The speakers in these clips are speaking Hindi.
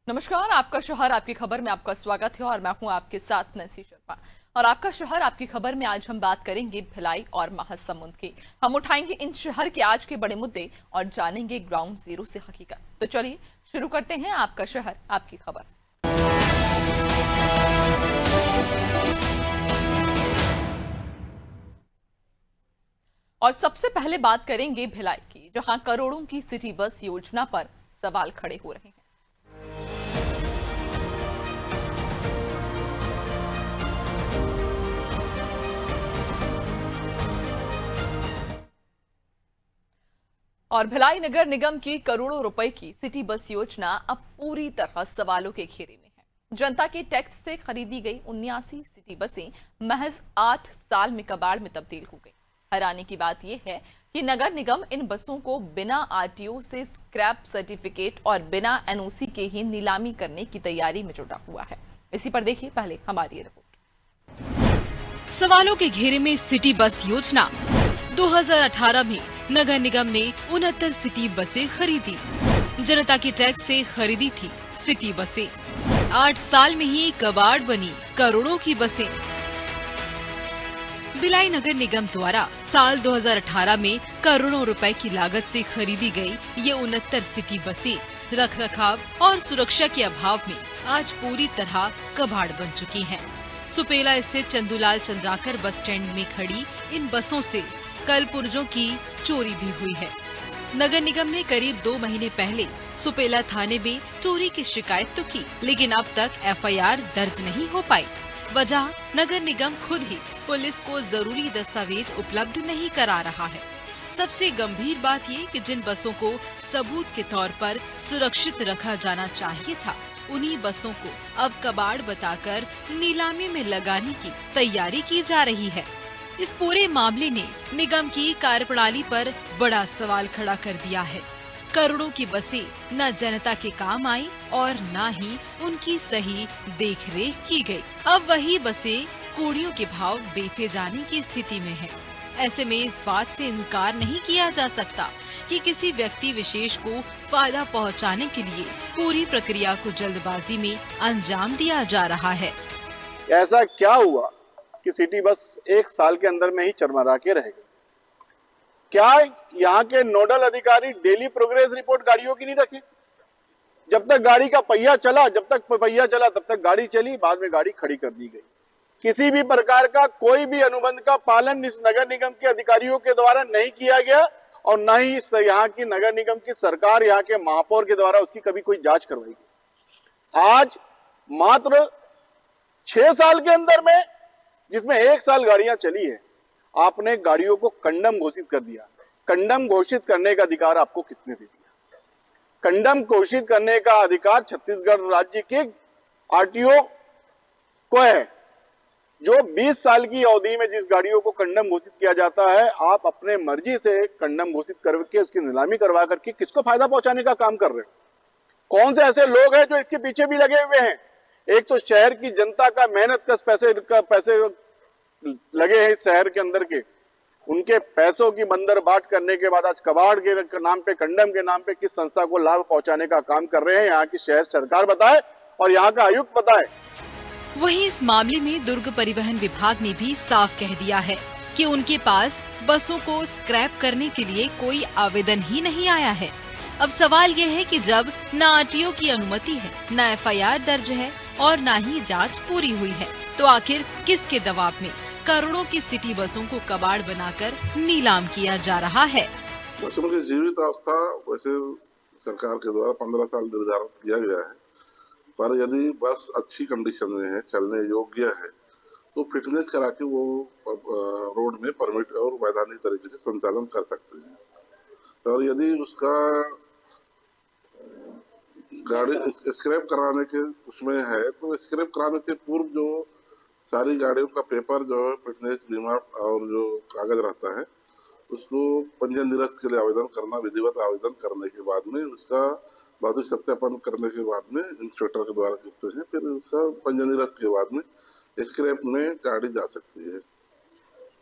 नमस्कार, आपका शहर आपकी खबर में आपका स्वागत है और मैं हूं आपके साथ नैन्सी शर्मा। और आपका शहर आपकी खबर में आज हम बात करेंगे भिलाई और महासमुंद की। हम उठाएंगे इन शहर के आज के बड़े मुद्दे और जानेंगे ग्राउंड जीरो से हकीकत। तो चलिए शुरू करते हैं आपका शहर आपकी खबर। और सबसे पहले बात करेंगे भिलाई की, जहां करोड़ों की सिटी बस योजना पर सवाल खड़े हो रहे हैं। और भिलाई नगर निगम की करोड़ों रुपए की सिटी बस योजना अब पूरी तरह सवालों के घेरे में है। जनता के टैक्स से खरीदी गई 79 सिटी बसें महज 8 साल में कबाड़ में तब्दील हो गई। हैरानी की बात यह है कि नगर निगम इन बसों को बिना आरटीओ से स्क्रैप सर्टिफिकेट और बिना एनओसी के ही नीलामी करने की तैयारी में जुटा हुआ है। इसी पर देखिए पहले हमारी रिपोर्ट। सवालों के घेरे में सिटी बस योजना। 2018 में नगर निगम ने 69 सिटी बसें खरीदी। जनता के टैक्स से खरीदी थी सिटी बसें। 8 साल में ही कबाड़ बनी करोड़ों की बसें। भिलाई नगर निगम द्वारा साल 2018 में करोड़ों रुपए की लागत से खरीदी गई ये 69 सिटी बसें रख रखाव और सुरक्षा के अभाव में आज पूरी तरह कबाड़ बन चुकी हैं। सुपेला स्थित चंदूलाल चंद्राकर बस स्टैंड में खड़ी इन बसों से कल पुर्जों की चोरी भी हुई है। नगर निगम ने करीब 2 महीने पहले सुपेला थाने में चोरी की शिकायत तो की, लेकिन अब तक एफआईआर दर्ज नहीं हो पाई। वजह नगर निगम खुद ही पुलिस को जरूरी दस्तावेज उपलब्ध नहीं करा रहा है। सबसे गंभीर बात ये कि जिन बसों को सबूत के तौर पर सुरक्षित रखा जाना चाहिए था, उन्हीं बसों को अब कबाड़ बताकर नीलामी में लगाने की तैयारी की जा रही है। इस पूरे मामले ने निगम की कार्यप्रणाली पर बड़ा सवाल खड़ा कर दिया है। करोड़ों की बसें न जनता के काम आई और न ही उनकी सही देखरेख की गई। अब वही बसें कौड़ियों के भाव बेचे जाने की स्थिति में है। ऐसे में इस बात से इनकार नहीं किया जा सकता कि किसी व्यक्ति विशेष को फायदा पहुंचाने के लिए पूरी प्रक्रिया को जल्दबाजी में अंजाम दिया जा रहा है। ऐसा क्या हुआ कि सिटी बस 1 साल के अंदर में ही चरमरा के रह गई? क्या यहाँ के नोडल अधिकारी डेली प्रोग्रेस रिपोर्ट गाड़ियों की नहीं रखे? जब तक गाड़ी का पहिया चला, तब तक गाड़ी चली, बाद में गाड़ी खड़ी कर दी गई। किसी भी प्रकार का कोई भी अनुबंध का पालन इस नगर निगम के अधिकारियों के द्वारा नहीं किया गया और न ही यहाँ की नगर निगम की सरकार, यहाँ के महापौर के द्वारा उसकी कभी कोई जांच करवाई गई। आज मात्र 6 साल के अंदर में, जिसमें 1 साल गाड़ियां चली है, आपने गाड़ियों को कंडम घोषित कर दिया। कंडम घोषित करने का अधिकार आपको किसने दे दिया? कंडम घोषित करने का अधिकार छत्तीसगढ़ राज्य के आरटीओ को है, जो 20 साल की अवधि में जिस गाड़ियों को कंडम घोषित किया जाता है, आप अपने मर्जी से कंडम घोषित करके उसकी नीलामी करवा करके किसको फायदा पहुंचाने का काम कर रहे हो? कौन से ऐसे लोग हैं जो इसके पीछे भी लगे हुए हैं? एक तो शहर की जनता का मेहनत का पैसे लगे हैं इस शहर के अंदर के, उनके पैसों की बंदर बाट करने के बाद आज कबाड़ के नाम पे, कंडम के नाम पे किस संस्था को लाभ पहुंचाने का काम कर रहे हैं, यहाँ की शहर सरकार बताए और यहाँ का आयुक्त बताए। वहीं इस मामले में दुर्ग परिवहन विभाग ने भी साफ कह दिया है कि उनके पास बसों को स्क्रैप करने के लिए कोई आवेदन ही नहीं आया है। अब सवाल ये है कि जब न आरटीओ की अनुमति है, न एफआईआर दर्ज है और न ही जांच पूरी हुई है, तो आखिर किसके दबाव में करोड़ों की सिटी बसों को कबाड़ बनाकर नीलाम किया जा रहा है? बसों की जीवित अवस्था वैसे सरकार के द्वारा 15 साल निर्धारित किया गया है, पर यदि बस अच्छी कंडीशन में है, चलने योग्य है, तो फिटनेस करा के वो रोड में परमिट और वैधानिक तरीके से संचालन कर सकते हैं। और यदि उसका गाड़ी स्क्रैप कराने के उसमें है, तो स्क्रैप कराने से पूर्व जो सारी गाड़ियों का पेपर जो है, फिटनेस, बीमा और जो कागज रहता है, उसको पंजीयन निरस्त के लिए आवेदन करना, विधिवत आवेदन करने के बाद में उसका भौतिक सत्यापन करने के बाद में इंस्पेक्टर के द्वारा करते हैं, फिर उसका पंजीयन निरस्त के बाद में स्क्रैप में गाड़ी जा सकती है।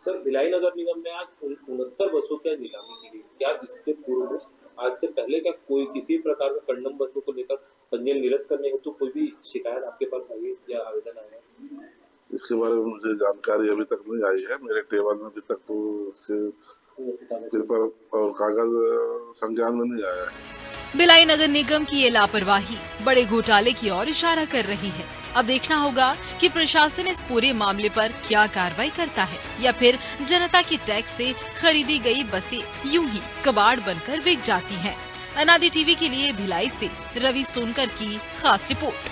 सर, भिलाई नगर निगम ने आज 69 बसों की नीलामी की गई। क्या इसके पूर्व आज से पहले क्या कोई किसी प्रकार का कंडम बसों को लेकर पंजीयन निरस्त करने हेतु कोई भी शिकायत आपके पास आई है या आवेदन आया है? इसके बारे में मुझे जानकारी अभी तक नहीं आई है। मेरे टेबल में अभी तक तो उसके पेपर और कागज संज्ञान में नहीं आया है। भिलाई नगर निगम की ये लापरवाही बड़े घोटाले की ओर इशारा कर रही है। अब देखना होगा कि प्रशासन इस पूरे मामले पर क्या कार्रवाई करता है या फिर जनता की टैक्स से खरीदी गई बसें यूं ही कबाड़ बनकर बिक जाती हैं। अनादि टीवी के लिए भिलाई से रवि सोनकर की खास रिपोर्ट।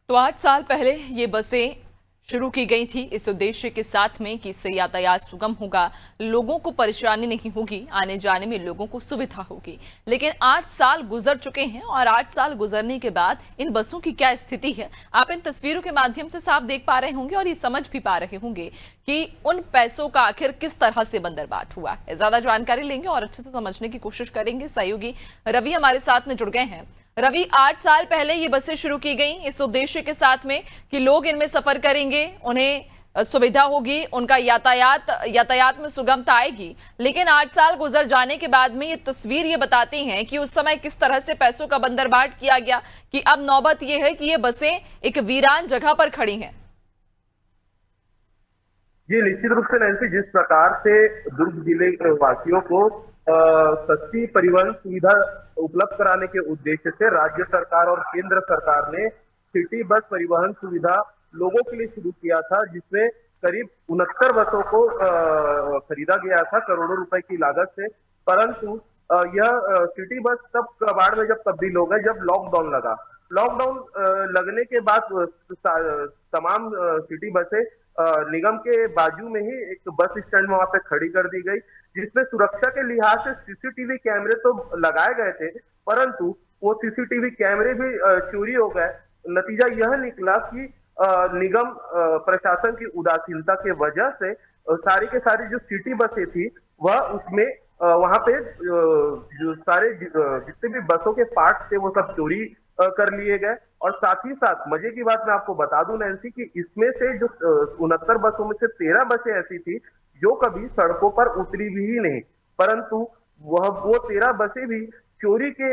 तो 8 साल पहले ये बसें शुरू की गई थी इस उद्देश्य के साथ में कि इससे यातायात सुगम होगा, लोगों को परेशानी नहीं होगी, आने जाने में लोगों को सुविधा होगी। लेकिन 8 साल गुजर चुके हैं और 8 साल गुजरने के बाद इन बसों की क्या स्थिति है आप इन तस्वीरों के माध्यम से साफ देख पा रहे होंगे और ये समझ भी पा रहे होंगे कि उन पैसों का आखिर किस तरह से बंदरबाट हुआ है। ज्यादा जानकारी लेंगे और अच्छे से समझने की कोशिश करेंगे। सहयोगी रवि हमारे साथ में जुड़ गए हैं। रवि, 8 साल पहले ये बसें शुरू की गई इस उद्देश्य के साथ में कि लोग इनमें सफर करेंगे, उन्हें सुविधा होगी, उनका यातायात में सुगमता आएगी। लेकिन 8 साल गुजर जाने के बाद में ये तस्वीर ये बताती हैं कि उस समय किस तरह से पैसों का बंदरबाट किया गया कि अब नौबत ये है कि ये बसें एक वीरान जगह पर खड़ी हैं। जी निश्चित रूप से नैन्सी, जिस प्रकार से दुर्ग जिले के वासियों को सस्ती परिवहन सुविधा उपलब्ध कराने के उद्देश्य से राज्य सरकार और केंद्र सरकार ने सिटी बस परिवहन सुविधा लोगों के लिए शुरू किया था, जिसमें करीब 69 बसों को खरीदा गया था करोड़ों रुपए की लागत से। परंतु यह सिटी बस तब कबाड़ में जब तब्दील हो गए जब लॉकडाउन लगा। लॉकडाउन लगने के बाद तमाम सिटी बसें निगम के बाजू में ही एक बस स्टैंड में वहां पे खड़ी कर दी गई, जिसमें सुरक्षा के लिहाज से सीसीटीवी कैमरे तो लगाए गए थे, परंतु वो सीसीटीवी कैमरे भी चोरी हो गए। नतीजा यह निकला कि निगम प्रशासन की उदासीनता के वजह से सारी के सारी जो सिटी बसें थी वह उसमें वहां पे जो सारे जितने भी बसों के पार्ट थे वो सब चोरी कर लिए गए। और साथ ही साथ मजे की बात मैं आपको बता दूं नैन्सी कि इसमें से जो 69 बसों में से 13 बसें ऐसी थी जो कभी सड़कों पर उतरी भी ही नहीं, परंतु वो 13 बसें भी चोरी के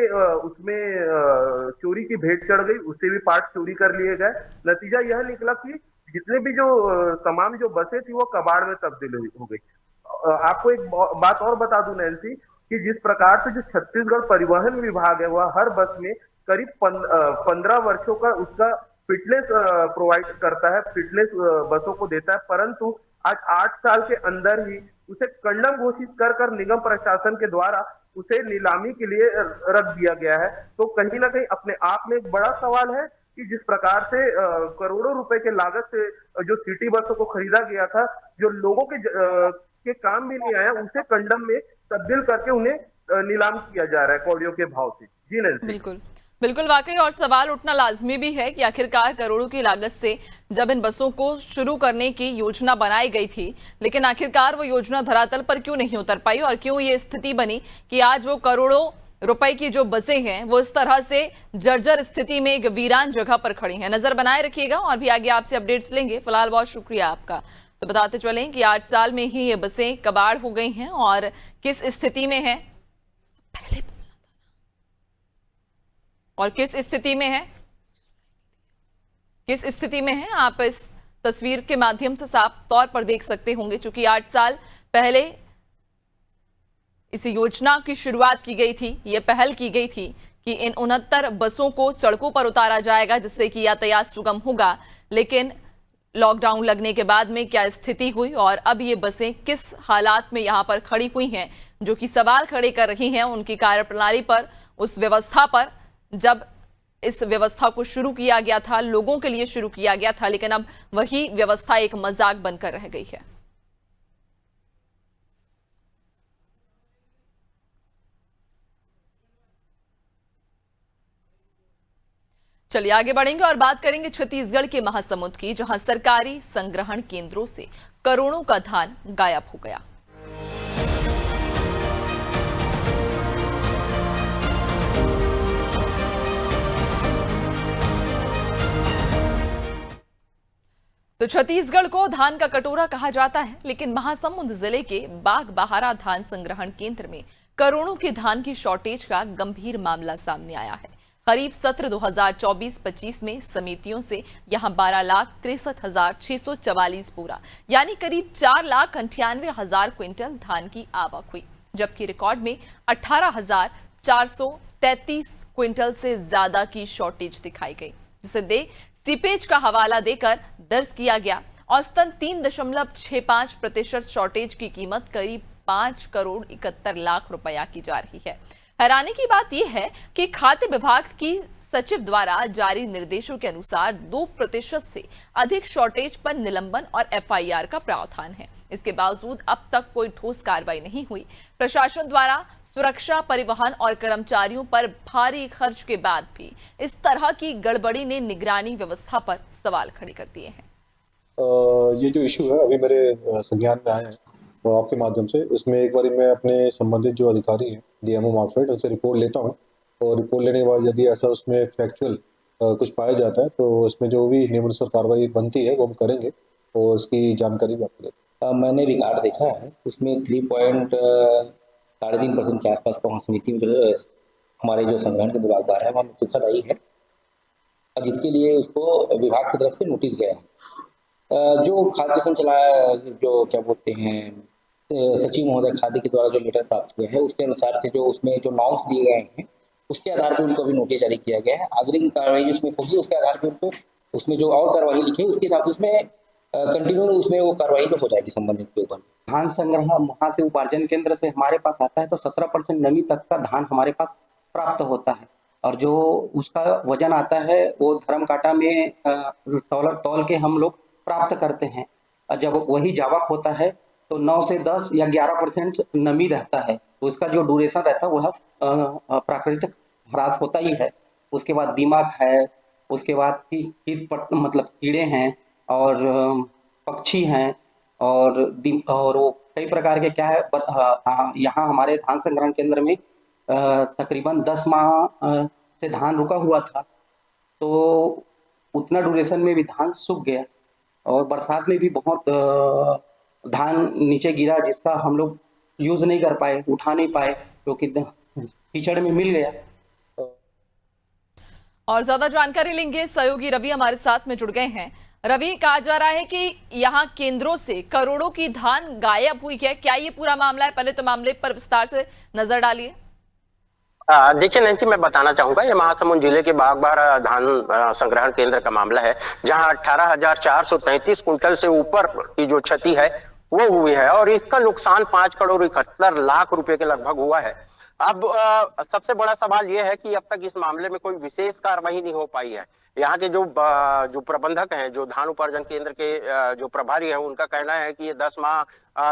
चोरी की भेंट चढ़ गई, उससे भी पार्ट चोरी कर लिए गए। नतीजा यह निकला कि जितने भी जो तमाम जो बसें थी वो कबाड़ में तब्दील हो गई। आपको एक बात और बता दूं नैन्सी कि जिस प्रकार से जो छत्तीसगढ़ परिवहन विभाग है वह हर बस में करीब 15 वर्षों का उसका फिटनेस प्रोवाइड करता है, फिटनेस बसों को देता है, परंतु आज 8 साल के अंदर ही उसे कंडम घोषित कर निगम प्रशासन के द्वारा उसे नीलामी के लिए रख दिया गया है। तो कहीं ना कहीं अपने आप में एक बड़ा सवाल है कि जिस प्रकार से करोड़ों रुपए के लागत से जो सिटी बसों को खरीदा गया था, जो लोगों के काम भी नहीं आया, उसे कंडम में तब्दील करके उन्हें नीलाम किया जा रहा है कौड़ियों के भाव से। जी नहीं, बिल्कुल बिल्कुल वाकई, और सवाल उठना लाजमी भी है कि आखिरकार करोड़ों की लागत से जब इन बसों को शुरू करने की योजना बनाई गई थी, लेकिन आखिरकार वो योजना धरातल पर क्यों नहीं उतर पाई और क्यों ये स्थिति बनी कि आज वो करोड़ों रुपए की जो बसें हैं वो इस तरह से जर्जर स्थिति में एक वीरान जगह पर खड़ी हैं। नजर बनाए रखिएगा और भी आगे आपसे अपडेट्स लेंगे। फिलहाल बहुत शुक्रिया आपका। तो बताते चलें कि 8 साल में ही ये बसें कबाड़ हो गई हैं और किस स्थिति में है, पहले और किस स्थिति में है आप इस तस्वीर के माध्यम से साफ तौर पर देख सकते होंगे। चूंकि 8 साल पहले इस योजना की शुरुआत की गई थी, ये पहल की गई थी कि इन 69 बसों को सड़कों पर उतारा जाएगा जिससे कि यातायात सुगम होगा। लेकिन लॉकडाउन लगने के बाद में क्या स्थिति हुई और अब ये बसें किस हालात में यहाँ पर खड़ी हुई हैं, जो कि सवाल खड़े कर रही हैं उनकी कार्यप्रणाली पर, उस व्यवस्था पर। जब इस व्यवस्था को शुरू किया गया था, लोगों के लिए शुरू किया गया था, लेकिन अब वही व्यवस्था एक मजाक बनकर रह गई है। चलिए आगे बढ़ेंगे और बात करेंगे छत्तीसगढ़ के महासमुंद की, जहां सरकारी संग्रहण केंद्रों से करोड़ों का धान गायब हो गया। तो छत्तीसगढ़ को धान का कटोरा कहा जाता है, लेकिन महासमुंद जिले के बागबाहरा धान संग्रहण केंद्र में करोड़ों के धान की शॉर्टेज का गंभीर मामला सामने आया है। खरीफ सत्र 2024-25 में समितियों से यहां 12,63,644 बोरा यानी करीब 4,98,000 क्विंटल धान की आवक हुई, जबकि रिकॉर्ड में 18,433 क्विंटल से ज्यादा की शॉर्टेज दिखाई गई, जिसे सीपेज का हवाला देकर दर्ज किया गया। औसतन 3.65% शॉर्टेज की कीमत करीब 5 करोड़ 71 लाख रुपया की जा रही है। हैरानी की बात यह है कि खाद्य विभाग की सचिव द्वारा जारी निर्देशों के अनुसार 2% से अधिक शॉर्टेज पर निलंबन और एफआईआर का प्रावधान है। इसके बावजूद अब तक कोई ठोस कार्रवाई नहीं हुई। प्रशासन द्वारा सुरक्षा, परिवहन और कर्मचारियों पर भारी खर्च के बाद भी इस तरह की गड़बड़ी ने निगरानी व्यवस्था पर सवाल खड़े कर दिए हैं। ये जो इशू है अभी मेरे संज्ञान में आया है तो आपके माध्यम से इसमें एक बार मैं अपने संबंधित जो अधिकारी हैं डीएमओ मार्केट उनसे रिपोर्ट लेता हूँ और रिपोर्ट लेने के बाद यदि ऐसा उसमें फैक्चुअल कुछ पाया जाता है तो इसमें जो भी नियमानुसार कार्रवाई बनती है वो हम करेंगे और उसकी जानकारी भी आपको देते। मैंने रिकॉर्ड देखा है, उसमें 3.3% के आसपास का वहाँ समिति में जो हमारे जो संग्रहण के विभाग है वहाँ सुखद आई है, और जिसके लिए उसको विभाग की तरफ से नोटिस गया है। जो खाद्य संचालक जो क्या बोलते हैं सचिव महोदय खाद्य के द्वारा जो लेटर प्राप्त हुआ है उसके अनुसार से जो उसमें जो नॉर्म्स दिए गए हैं उसके आधार पर उनको भी नोटिस जारी किया गया है। अग्रिम कार्रवाई उसमें होगी उसके आधार पर उनको उसमें जो और कार्रवाई लिखी है उसके हिसाब से उसमें कंटिन्यू उसमें वो कार्रवाई तो हो जाएगी संबंधित के ऊपर। धान संग्रह वहाँ से उपार्जन केंद्र से हमारे पास आता है तो 17% नमी तक का धान हमारे पास प्राप्त होता है, और जो उसका वजन आता है वो धर्म काटा में तौल के हम लोग प्राप्त करते हैं। और जब वही जावक होता है तो 9 से 10 या 11% नमी रहता है, तो उसका जो ड्यूरेशन रहता है वह प्राकृतिक ह्रास होता ही है। उसके बाद दीमक है, उसके बाद मतलब कीड़े हैं और पक्षी हैं और वो कई प्रकार के क्या है। यहाँ हमारे धान संग्रहण केंद्र में तकरीबन 10 माह से धान रुका हुआ था, तो उतना ड्यूरेशन में भी धान सूख गया और बरसात में भी बहुत धान नीचे गिरा जिसका हम लोग यूज नहीं कर पाए, उठा नहीं पाए क्योंकि कीचड़ में मिल गया। और ज्यादा जानकारी लेंगे, सहयोगी रवि हमारे साथ में जुड़ गए हैं। रवि, कहा जा रहा है कि यहाँ केंद्रों से करोड़ों की धान गायब हुई है, क्या ये पूरा मामला है? पहले तो मामले पर विस्तार से नजर डालिए। देखिए नैन्सी, मैं बताना चाहूंगा ये महासमुंद जिले के बागबाहरा धान संग्रहण केंद्र का मामला है, जहां 18,433 कुंटल से ऊपर की जो क्षति है वो हुई है और इसका नुकसान 5 करोड़ 71 लाख रुपए के लगभग हुआ है। अब सबसे बड़ा सवाल यह है कि अब तक इस मामले में कोई विशेष कार्रवाई नहीं हो पाई है। यहाँ के जो प्रबंधक हैं, जो धान उपार्जन केंद्र के जो प्रभारी हैं, उनका कहना है कि ये 10 माह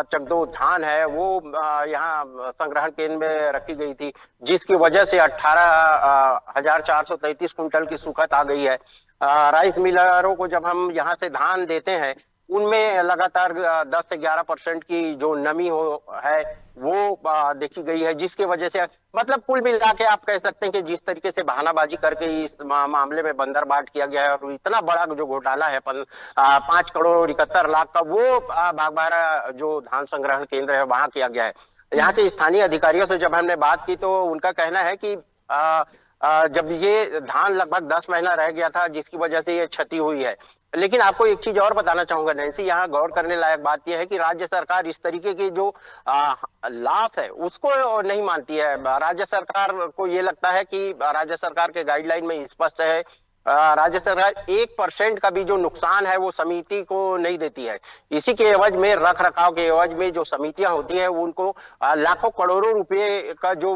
तक जो धान है वो यहाँ संग्रहण केंद्र में रखी गई थी, जिसकी वजह से 18,433 कुंटल की सूखत आ गई है। राइस मिलरों को जब हम यहाँ से धान देते हैं उनमें लगातार 10 से 11% की जो नमी है वो देखी गई है, जिसकी वजह से मतलब कुल मिला के आप कह सकते हैं कि जिस तरीके से बहानाबाजी करके इस मामले में बंदरबाट किया गया है और इतना बड़ा जो घोटाला है 5 करोड़ 71 लाख का, वो बागबाहरा जो धान संग्रहण केंद्र है वहां किया गया है। यहाँ के स्थानीय अधिकारियों से जब हमने बात की तो उनका कहना है कि जब ये धान लगभग 10 महीना रह गया था जिसकी वजह से ये क्षति हुई है। लेकिन आपको एक चीज और बताना चाहूंगा नैन्सी, यहाँ गौर करने लायक बात यह है कि राज्य सरकार इस तरीके की जो लाभ है उसको नहीं मानती है। राज्य सरकार को ये लगता है कि राज्य सरकार के गाइडलाइन में स्पष्ट है, राज्य सरकार 1% का भी जो नुकसान है वो समिति को नहीं देती है। इसी के एवज में, रख रखाव के एवज में जो समितियां होती है उनको लाखों करोड़ों रुपए का जो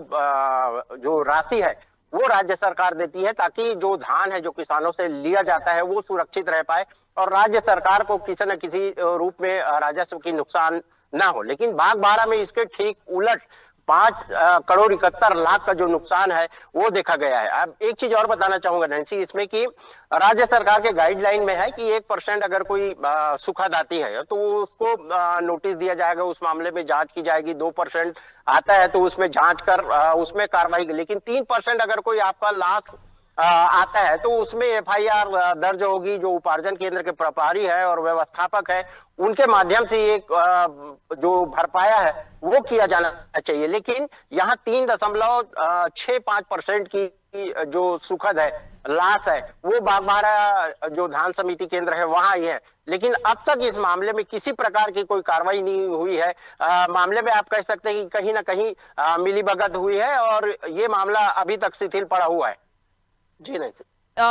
राशि है वो राज्य सरकार देती है, ताकि जो धान है जो किसानों से लिया जाता है वो सुरक्षित रह पाए और राज्य सरकार को किसी न किसी रूप में राजस्व की नुकसान ना हो। लेकिन बागबाहरा में इसके ठीक उलट 5 करोड़ 71 लाख का जो नुकसान है वो देखा गया है। अब एक चीज और बताना चाहूंगा नैन्सी इसमें कि राज्य सरकार के गाइडलाइन में है कि 1% अगर कोई सुखद आती है तो उसको नोटिस दिया जाएगा, उस मामले में जांच की जाएगी। 2% आता है तो उसमें जांच कर उसमें कार्रवाई, लेकिन 3% अगर कोई आपका लाख आता है तो उसमें FIR दर्ज होगी। जो उपार्जन केंद्र के प्रभारी है और व्यवस्थापक है उनके माध्यम से ये जो भरपाया है वो किया जाना चाहिए। लेकिन यहाँ 3.65% की जो सुखद है लाश है वो बागबाहरा जो धान समिति केंद्र है वहां ही है। लेकिन अब तक इस मामले में किसी प्रकार की कोई कार्रवाई नहीं हुई है। मामले में आप कह सकते हैं कि कहीं ना कहीं मिलीभगत हुई है और ये मामला अभी तक शिथिल पड़ा हुआ है। जी नहीं सर।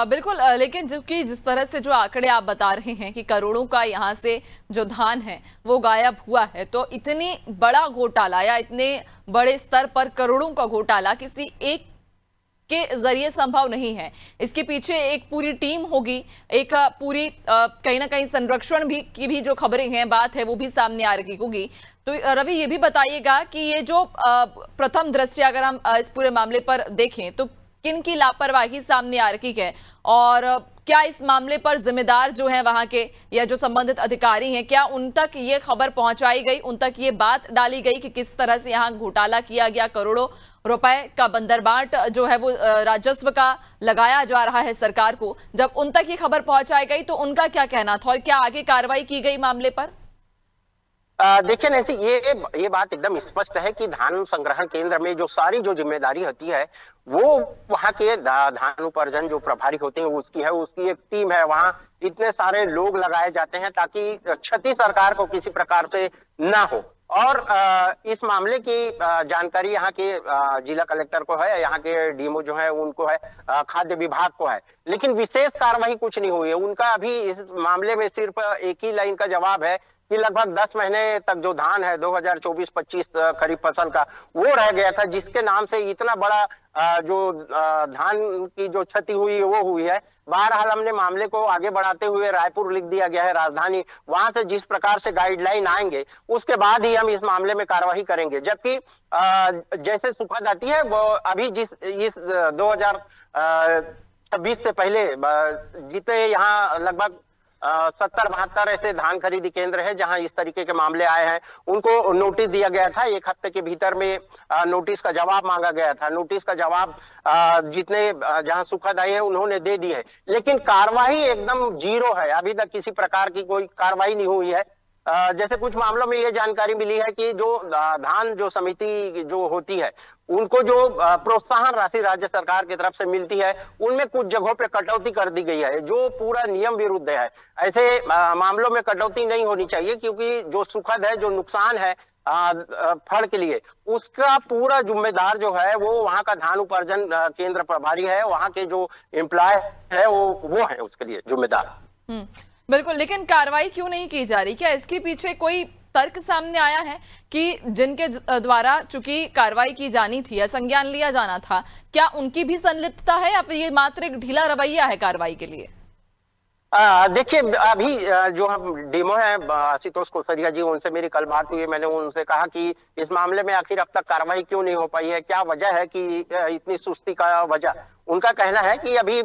बिल्कुल, लेकिन जबकि जिस तरह से जो आंकड़े आप बता रहे हैं कि करोड़ों का यहाँ से जो धान है वो गायब हुआ है, तो इतनी बड़ा घोटाला या इतने बड़े स्तर पर करोड़ों का घोटाला किसी एक के जरिए संभव नहीं है। इसके पीछे एक पूरी टीम होगी, एक पूरी कहीं ना कहीं संरक्षण भी की भी जो खबरें हैं, बात है, वो भी सामने आ रही होगी। तो रवि, ये भी बताइएगा कि ये जो प्रथम दृष्टया अगर हम इस पूरे मामले पर देखें तो किन की लापरवाही सामने आ रही है और क्या इस मामले पर जिम्मेदार जो हैं वहां के या जो संबंधित अधिकारी हैं, क्या उन तक ये खबर पहुंचाई गई, उन तक ये बात डाली गई कि किस तरह से यहाँ घोटाला किया गया, करोड़ों रुपए का बंदरबाट जो है वो राजस्व का लगाया जा रहा है सरकार को? जब उन तक ये खबर पहुंचाई गई तो उनका क्या कहना था और क्या आगे कार्रवाई की गई मामले पर? देखिए नैन्सी, ये बात एकदम स्पष्ट है कि धान संग्रहण केंद्र में जो सारी जो जिम्मेदारी होती है वो वहां के धान उपार्जन जो प्रभारी होते हैं उसकी है। उसकी एक टीम है, वहां इतने सारे लोग लगाए जाते हैं ताकि क्षति सरकार को किसी प्रकार से ना हो। और इस मामले की जानकारी यहाँ के जिला कलेक्टर को है, यहाँ के डीएमओ जो है उनको है, खाद्य विभाग को है, लेकिन विशेष कार्रवाई कुछ नहीं हुई है। उनका अभी इस मामले में सिर्फ एक ही लाइन का जवाब है कि लगभग 10 महीने तक जो धान है 2024-25 खरीफ फसल का वो रह गया था, जिसके नाम से इतना बड़ा जो धान की जो क्षति हुई वो हुई है। बहरहाल हमने मामले को आगे बढ़ाते हुए रायपुर लिख दिया गया है राजधानी, वहां से जिस प्रकार से गाइडलाइन आएंगे उसके बाद ही हम इस मामले में कार्रवाई करेंगे। जबकि जैसे सुखद आती है वो अभी इस 2026 से पहले जितने यहाँ लगभग 70-72 ऐसे धान खरीदी केंद्र है जहां इस तरीके के मामले आए हैं, उनको नोटिस दिया गया था। 1 हफ्ते के भीतर में नोटिस का जवाब मांगा गया था। नोटिस का जवाब जितने जहां सुखद आई है उन्होंने दे दी है, लेकिन कार्रवाई एकदम जीरो है। अभी तक किसी प्रकार की कोई कार्रवाई नहीं हुई है। जैसे कुछ मामलों में ये जानकारी मिली है कि जो धान जो समिति जो होती है उनको जो प्रोत्साहन राशि राज्य सरकार की तरफ से मिलती है उनमें कुछ जगहों पे कटौती कर दी गई है, जो पूरा नियम विरुद्ध है। ऐसे मामलों में कटौती नहीं होनी चाहिए, क्योंकि जो सुखद है, जो नुकसान है फल के लिए, उसका पूरा जिम्मेदार जो है वो वहां का धान उपार्जन केंद्र प्रभारी है, वहां के जो एम्प्लॉय है वो है उसके लिए जिम्मेदार। बिल्कुल, लेकिन कार्रवाई क्यों नहीं की जा रही? क्या इसके पीछे कोई तर्क सामने आया है कि जिनके द्वारा चूंकि कार्रवाई की जानी थी या संज्ञान लिया जाना था, क्या उनकी भी संलिप्तता है या फिर ये मात्र एक ढीला रवैया है कार्रवाई के लिए? देखिए, अभी जो हम डीएमओ है आशुतोष कोसरिया जी, उनसे मेरी कल बात हुई। मैंने उनसे कहा कि इस मामले में आखिर अब तक कार्रवाई क्यों नहीं हो पाई है, क्या वजह है कि इतनी सुस्ती का वजह। उनका कहना है कि अभी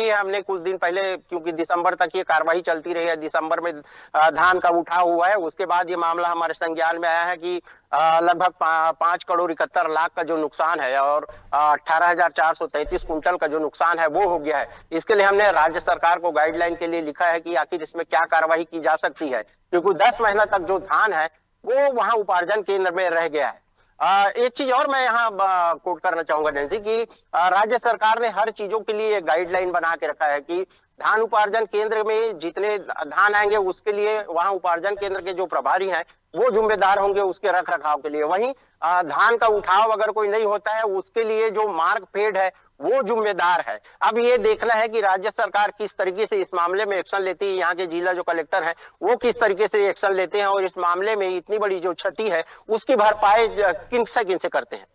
हमने कुछ दिन पहले, क्योंकि दिसंबर तक ये कार्रवाई चलती रही है, दिसंबर में धान का उठाव हुआ है, उसके बाद ये मामला हमारे संज्ञान में आया है कि लगभग 5 करोड़ 71 लाख का जो नुकसान है और 18,433 कुंटल का जो नुकसान है वो हो गया है। इसके लिए हमने राज्य सरकार को गाइडलाइन के लिए लिखा है कि आखिर इसमें क्या कार्रवाई की जा सकती है, क्योंकि 10 महीना तक जो धान है वो वहां उपार्जन केंद्र में रह गया है। एक चीज और मैं यहाँ कोट करना चाहूंगा नैन्सी कि राज्य सरकार ने हर चीजों के लिए गाइडलाइन बना के रखा है कि धान उपार्जन केंद्र में जितने धान आएंगे उसके लिए वहां उपार्जन केंद्र के जो प्रभारी हैं वो जिम्मेदार होंगे उसके रख रखाव के लिए। वहीं धान का उठाव अगर कोई नहीं होता है उसके लिए जो मार्क फेड है वो जिम्मेदार है। अब ये देखना है कि राज्य सरकार किस तरीके से इस मामले में एक्शन लेती है, यहाँ के जिला जो कलेक्टर हैं वो किस तरीके से एक्शन लेते हैं और इस मामले में इतनी बड़ी जो क्षति है उसकी भरपाई किन से करते हैं।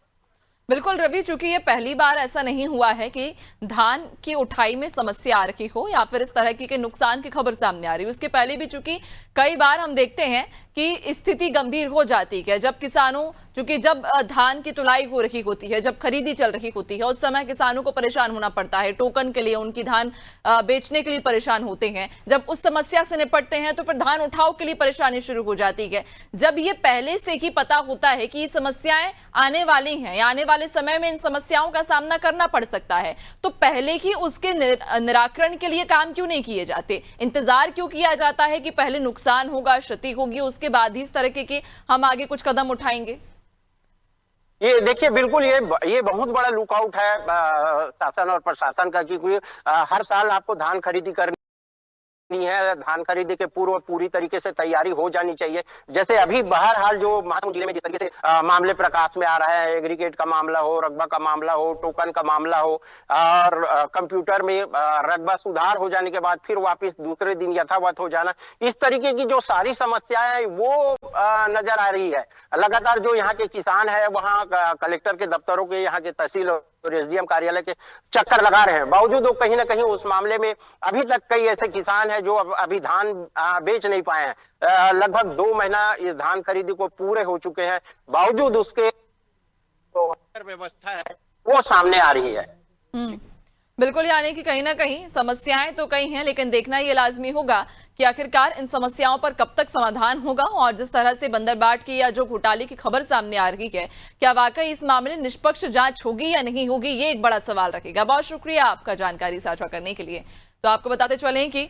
बिल्कुल रवि, चूंकि ये पहली बार ऐसा नहीं हुआ है कि धान की उठाई में समस्या आ रही हो या फिर इस तरह के नुकसान की खबर सामने आ रही हो। उसके पहले भी चूंकि कई बार हम देखते हैं कि स्थिति गंभीर हो जाती है जब किसानों, चूंकि जब धान की तुलाई हो रही होती है, जब खरीदी चल रही होती है, उस समय किसानों को परेशान होना पड़ता है, टोकन के लिए उनकी धान बेचने के लिए परेशान होते हैं। जब उस समस्या से निपटते हैं तो फिर धान उठाव के लिए परेशानी शुरू हो जाती है। जब ये पहले से ही पता होता है कि ये समस्याएं आने वाली हैं या आने वाले वाले समय में इन समस्याओं का सामना करना पड़ सकता है, तो पहले ही उसके निराकरण के लिए काम क्यों नहीं किए जाते? इंतजार क्यों किया जाता है कि पहले नुकसान होगा, क्षति होगी, उसके बाद ही इस तरह के हम आगे कुछ कदम उठाएंगे? ये देखिए, बिल्कुल ये बहुत बड़ा लुकआउट है शासन और प्रशासन का, क्योंकि हर साल आपको धान खरीदी करनी है, धान खरीदी के पूर्व पूरी तरीके से तैयारी हो जानी चाहिए। जैसे अभी बहरहाल जो महासमुंद जिले में जिस तरीके से मामले प्रकाश में आ रहा है, एग्रीगेट का मामला हो, रकबा का मामला हो, टोकन का मामला हो, और कंप्यूटर में रकबा सुधार हो जाने के बाद फिर वापस दूसरे दिन यथावत हो जाना, इस तरीके की जो सारी समस्याएं वो नजर आ रही है। लगातार जो यहाँ के किसान है वहाँ कलेक्टर के दफ्तरों के, यहाँ के तहसील और एसडीएम कार्यालय के चक्कर लगा रहे हैं, बावजूद वो कहीं ना कहीं उस मामले में अभी तक कई ऐसे किसान हैं जो अभी धान बेच नहीं पाए हैं। लगभग 2 महीना इस धान खरीदी को पूरे हो चुके हैं, बावजूद उसके व्यवस्था है वो सामने आ रही है। बिल्कुल, यानी कि कहीं ना कहीं समस्याएं तो कई हैं, लेकिन देखना ये लाजमी होगा कि आखिरकार इन समस्याओं पर कब तक समाधान होगा। और जिस तरह से बंदरबाट की या जो घोटाले की खबर सामने आ रही है, क्या वाकई इस मामले में निष्पक्ष जांच होगी या नहीं होगी, ये एक बड़ा सवाल रखेगा। बहुत शुक्रिया आपका जानकारी साझा करने के लिए। तो आपको बताते चलें कि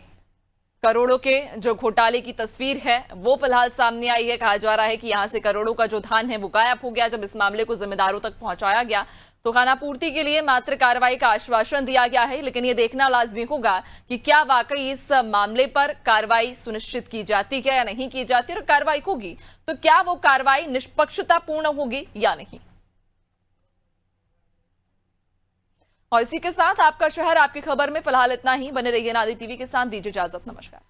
करोड़ों के जो घोटाले की तस्वीर है वो फिलहाल सामने आई है। कहा जा रहा है कि यहां से करोड़ों का जो धान है वो गायब हो गया। जब इस मामले को जिम्मेदारों तक पहुंचाया गया तो खानापूर्ति के लिए मात्र कार्रवाई का आश्वासन दिया गया है, लेकिन ये देखना लाजमी होगा कि क्या वाकई इस मामले पर कार्रवाई सुनिश्चित की जाती है या नहीं की जाती, और कार्रवाई होगी तो क्या वो कार्रवाई निष्पक्षतापूर्ण होगी या नहीं। और इसी के साथ आपका शहर आपकी खबर में फिलहाल इतना ही। बने रहिए नादी टीवी के साथ, दीजिए इजाजत, नमस्कार।